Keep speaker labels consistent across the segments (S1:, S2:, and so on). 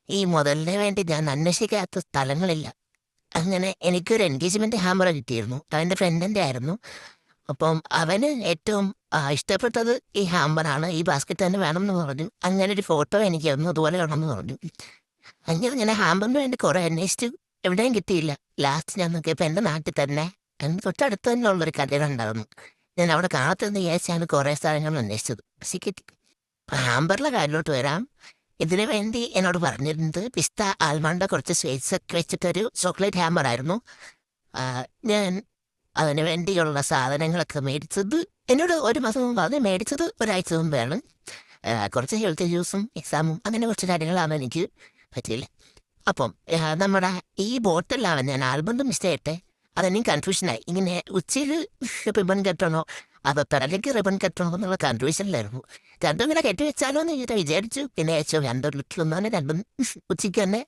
S1: ഈ മുതലിന് വേണ്ടി ഞാൻ അന്വേഷിക്കാത്ത സ്ഥലങ്ങളില്ല. അങ്ങനെ എനിക്കൊരു എൻഗേജ്മെന്റ് ഹാമ്പർ കിട്ടിയിരുന്നു. അവൻ്റെ ഫ്രണ്ടിൻ്റെ ആയിരുന്നു. അപ്പം അവന് ഏറ്റവും ഇഷ്ടപ്പെട്ടത് ഈ ഹാമ്പറാണ്. ഈ ബാസ്ക്കറ്റ് തന്നെ വേണമെന്ന് പറഞ്ഞു. അങ്ങനെ ഒരു ഫോട്ടോ എനിക്ക് തന്നു. അതുപോലെ വേണമെന്ന് പറഞ്ഞു. അങ്ങനെ ഞാൻ ഹാമ്പറിന് വേണ്ടി കുറേ അന്വേഷിച്ചു. എവിടെയും കിട്ടിയില്ല. ലാസ്റ്റ് ഞാൻ നോക്കിയപ്പോൾ എൻ്റെ നാട്ടിൽ തന്നെ എൻ്റെ തൊട്ടടുത്ത് തന്നെ ഉള്ളൊരു കട ഉണ്ടായിരുന്നു. ഞാൻ അവിടെ കാണാത്തെന്ന് വിചാരിച്ചാണ് കുറേ സ്ഥലങ്ങൾ അന്വേഷിച്ചത്. പക്ഷേ കിട്ടി. ഹാമ്പറിലെ കാര്യത്തോട്ട് വരാം. ഇതിനു വേണ്ടി എന്നോട് പറഞ്ഞിരുന്നത് പിസ്ത ആൽമണ്ട കുറച്ച് സ്വീറ്റ്സ് ഒക്കെ വെച്ചിട്ടൊരു ചോക്ലേറ്റ് ഹാമ്പർ ആയിരുന്നു. ഞാൻ അതിനു വേണ്ടിയുള്ള സാധനങ്ങളൊക്കെ മേടിച്ചത് എന്നോട് ഒരു മാസം മുമ്പ് അത് മേടിച്ചത് ഒരാഴ്ച മുമ്പാണ്. കുറച്ച് ഹെൽത്ത് ഇഷ്യൂസും എക്സാമും അങ്ങനെ കുറച്ച് കാര്യങ്ങളാണ് എനിക്ക് പറ്റിയില്ല. അപ്പം നമ്മുടെ ഈ ബോട്ടിലാണ് ഞാൻ ആൽബം മിസ് ചെയ്യട്ടെ. അതെനിക്ക് കൺഫ്യൂഷനായി. ഇങ്ങനെ ഉച്ചയിൽ റിബൺ കെട്ടണോ അതോ തലയ്ക്ക് റിബൺ കെട്ടണോ എന്നുള്ള കൺഫ്യൂഷനിലായിരുന്നു. രണ്ടും ഇങ്ങനെ കെട്ടി വെച്ചാലോ എന്ന് വിചാരിച്ചു. പിന്നെ അയച്ചു രണ്ടും ലുക്കിലൊന്നാണ് രണ്ടും ഉച്ചയ്ക്ക് തന്നെ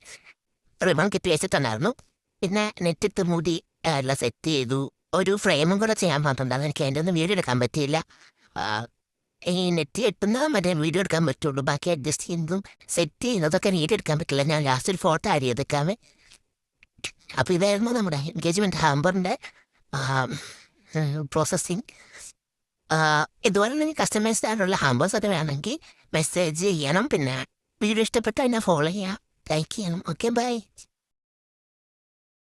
S1: റിബൺ കെട്ടി വെച്ചിട്ടുണ്ടായിരുന്നു. പിന്നെ നെറ്റിട്ട് മൂടി എല്ലാം സെറ്റ് ചെയ്തു. ഒരു ഫ്രെയിമും കൂടെ ചെയ്യാൻ പറഞ്ഞിട്ടുണ്ടായിരുന്നു. എനിക്ക് അതിൻ്റെ ഒന്നും വീഡിയോ എടുക്കാൻ പറ്റിയില്ല. ഈ നെറ്റ് കെട്ടുന്ന മറ്റേ വീഡിയോ എടുക്കാൻ പറ്റുള്ളൂ. ബാക്കി അഡ്ജസ്റ്റ് ചെയ്യുന്നതും സെറ്റ് ചെയ്യുന്നതൊക്കെ വീഡിയോ എടുക്കാൻ പറ്റില്ല. ഞാൻ ലാസ്റ്റ് ഒരു ഫോട്ടോ ആഡ് ചെയ്തേക്കാമേ. അപ്പോൾ ഇതായിരുന്നു നമ്മുടെ എൻഗേജ്മെൻറ്റ് ഹാമ്പറിൻ്റെ പ്രോസസ്സിങ്. ഇതുപോലെ തന്നെ കസ്റ്റമൈസ്ഡ് ആയിട്ടുള്ള ഹാമ്പേഴ്സ് ഒക്കെ വേണമെങ്കിൽ മെസ്സേജ് ചെയ്യണം. പിന്നെ വീഡിയോ ഇഷ്ടപ്പെട്ടാൽ എന്നെ ഫോളോ ചെയ്യാം, ലൈക്ക് ചെയ്യണം. Okay, by.